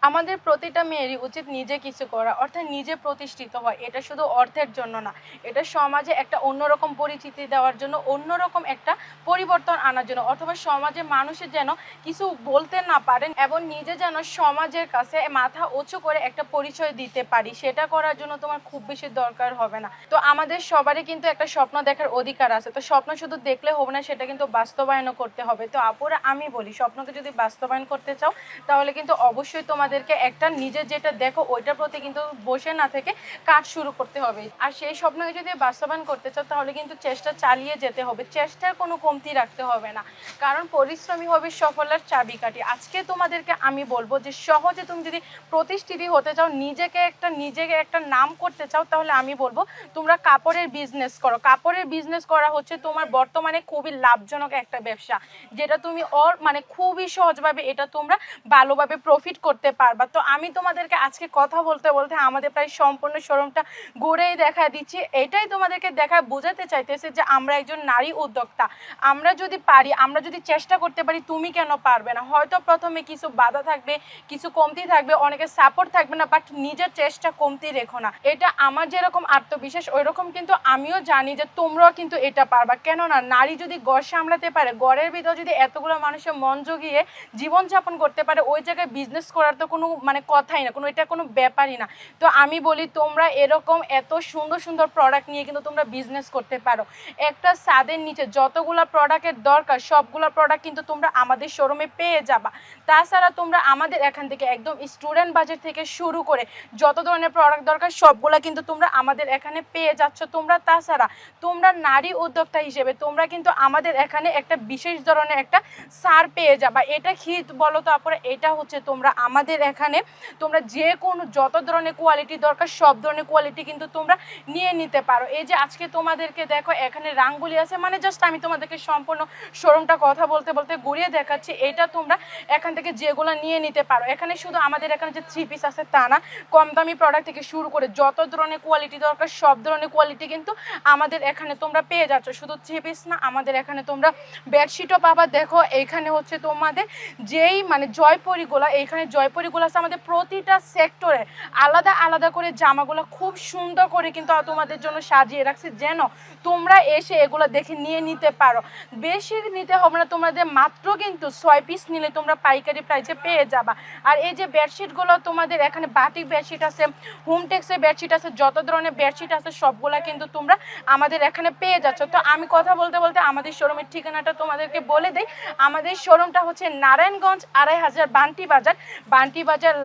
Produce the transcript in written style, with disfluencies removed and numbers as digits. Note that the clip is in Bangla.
আমাদের প্রতিটা মেয়েরই উচিত নিজে কিছু করা, অর্থাৎ নিজে প্রতিষ্ঠিত হয়। এটা শুধু অর্থের জন্য না, এটা সমাজে একটা অন্যরকম পরিচিতি দেওয়ার জন্য, অন্যরকম একটা পরিবর্তন আনার জন্য, অথবা সমাজে মানুষের যেন কিছু বলতে না পারেন এবং নিজে যেন সমাজের কাছে মাথা উঁচু করে একটা পরিচয় দিতে পারি। সেটা করার জন্য তোমার খুব বেশি দরকার হবে না। তো আমাদের সবারই কিন্তু একটা স্বপ্ন দেখার অধিকার আছে। তো স্বপ্ন শুধু দেখলে হবে না, সেটা কিন্তু বাস্তবায়নও করতে হবে। তো আপুরা, আমি বলি, স্বপ্নকে যদি বাস্তবায়ন করতে চাও তাহলে কিন্তু অবশ্যই তোমাদেরকে একটা নিজের যেটা দেখো ওইটার প্রতি কিন্তু বসে না থেকে কাজ শুরু করতে হবে। আর সেই স্বপ্নকে যদি বাস্তবায়ন করতে চাও তাহলে কিন্তু চেষ্টা চালিয়ে যেতে হবে, চেষ্টার কোনো কমতি রাখতে হবে না, কারণ পরিশ্রমী হবে সফলের চাবিকাঠি। আজকে তোমাদেরকে আমি বলবো যে সহজে তুমি যদি প্রতিষ্ঠিত হতে চাও, নিজেকে একটা নাম করতে চাও, তাহলে আমি বলবো তোমরা কাপড়ের বিজনেস করো। কাপড়ের বিজনেস করা হচ্ছে তোমার বর্তমানে খুবই লাভজনক একটা ব্যবসা, যেটা তুমি মানে খুবই সহজভাবে এটা তোমরা ভালোভাবে প্রফিট করতে পারবা। তো আমি তোমাদেরকে আজকে কথা বলতে বলতে আমাদের প্রায় সম্পূর্ণ শোরুমটা ঘুরেই দেখা দিচ্ছি। এটাই তোমাদেরকে বোঝাতে চাইতেছে যে আমরা একজন নারী উদ্যোক্তা। আমরা যদি পারি, আমরা যদি চেষ্টা করতে পারি, তুমি কেন পারবে না? হয়তো প্রথমে কিছু বাধা থাকবে, কিছু কমতি থাকবে, অনেকের সাপোর্ট থাকবে না, বাট নিজের চেষ্টা কমতি রেখো না। এটা আমার যেরকম আত্মবিশ্বাস ওই রকম কিন্তু আমিও জানি যে তোমরাও কিন্তু এটা পারবা। কেননা নারী যদি ঘর সামলাতে পারে, ঘরের ভিতর যদি এতগুলো মানুষের মন জুগিয়ে জীবনযাপন করতে পারে, ওই জায়গায় বিজনেস করার তো কোনো মানে কথাই না, এটা কোনো ব্যাপারই না। তো আমি বলি তোমরা এরকম এত সুন্দর সুন্দর প্রোডাক্ট নিয়ে কিন্তু তোমরা বিজনেস করতে পারো। একটা ছাদের নিচে যতগুলো প্রোডাক্টের দরকার সবগুলো প্রোডাক্ট কিন্তু তোমরা আমাদের শোরুমে পেয়ে যাবা। তাছাড়া তোমরা আমাদের এখান থেকে একদম স্টুডেন্ট বাজেট থেকে শুরু করে যত ধরনের প্রোডাক্ট দরকার সবগুলো কিন্তু তোমরা আমাদের এখানে পেয়ে যাচ্ছ। তাছাড়া তোমরা নারী উদ্যোক্তা হিসেবে তোমরা কিন্তু আমাদের এখানে একটা বিশেষ ধরনের একটা ছাড় পেয়ে যাবা। এটা কি বলো তো আপনারা? এটা হচ্ছে তোমরা আমাদের এখানে তোমরা যে কোনো যত ধরনের কোয়ালিটি দরকার সব ধরনের কোয়ালিটি কিন্তু তোমরা নিয়ে নিতে পারো। এই যে আজকে তোমাদেরকে দেখো এখানে রাঙ্গুলি আছে, মানে জাস্ট আমি তোমাদেরকে সম্পূর্ণ শোরুমটা কথা বলতে বলতে ঘুরিয়ে দেখাচ্ছি। এটা তোমরা এখান থেকে যেগুলো নিয়ে নিতে পারো। এখানে শুধু আমাদের এখানে যে 3 পিস আছে তা না, কম দামি প্রোডাক্ট থেকে শুরু করে যত ধরনের কোয়ালিটি দরকার সব ধরনের কোয়ালিটি কিন্তু আমাদের এখানে তোমরা পেয়ে যাচ্ছ। শুধু 3 পিস না, আমাদের এখানে তোমরা বেডশিটও পাবা। দেখো এইখানে হচ্ছে তোমাদের যেই মানে জয়পরিগুলা, এইখানে জয়পরিগুলো আছে আমাদের প্রতিটা সেক্টরে আলাদা আলাদা করে জামাগুলো খুব সুন্দর করে কিন্তু তোমাদের জন্য সাজিয়ে রাখছি, যেন তোমরা এসে এগুলো দেখে নিয়ে নিতে পারো। বেশি নিতে হবে না, তোমাদের মাত্র কিন্তু 6 পিস নিলে তোমরা পাইকারি প্রাইসে পেয়ে যাবা। আর এই যে বেডশিটগুলো তোমাদের এখানে বাটিক বেডশিট আছে, হোমটেক্সের বেডশিট আছে, যত ধরনের বেডশিট আছে সবগুলা কিন্তু তোমরা আমাদের এখানে পেয়ে যাচ্ছ। তো আমি কথা বলতে বলতে আমাদের শোরুমের ঠিকানাটা তোমাদেরকে বলে দেই। আমাদের শোরুমটা হচ্ছে নারায়ণগঞ্জ 2500 বান্টি বাজার।